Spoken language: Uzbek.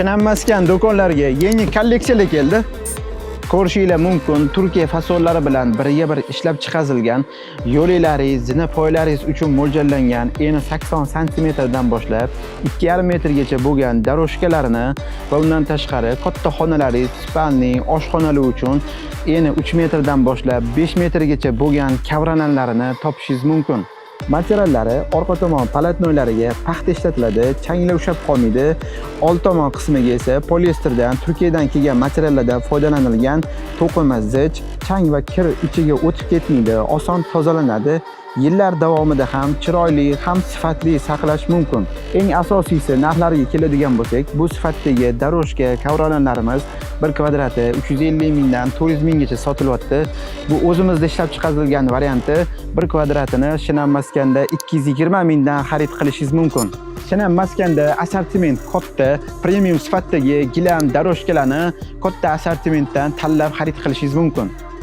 Shinam maskan do'konlarga yangi kolleksiyalar keldi. Ko'rishingiz mumkin, Turkiya fasollari bilan bir ishlab chiqarilgan, yo'llaringiz, zinapoylaringiz uchun mo'ljallangan eni 80 sm dan boshlab 2,5 metrgacha bo'lgan daroshkalarini va undan tashqari katta xonalaringiz, spalni, oshxonalar uchun eni 3 metrdan boshlab 5 metrgacha bo'lgan kavrananlarini topishingiz mumkin. Materiallari orqa tomon palatnoylariga paxta ishlatiladi, changlar ushlab qolmaydi. Old tomon qismiga esa poliesterdan, Turkiyadan kelgan materiallardan foydalanilgan to'qima zich, chang va kir ichiga o'tib ketmaydi, oson tozalanadi. Yillar davomida ham chiroyli, ham sifatli saqlash mumkin. Eng asosiysi narxlariga keladigan bo'lsak, bu sifatdagi daroshka kavrananlarimiz 1 kvadrati 350 mingdan 400 minggacha sotilyapti. Bu o'zimizda ishlab chiqarilgan varianti 1 kvadratini Shinam maskanda 220 mingdan xarid qilishingiz mumkin. Shinam maskanda assortiment katta, premium sifatdagi gilam daroshkalarni katta assortimentdan tanlab xarid qilishingiz mumkin.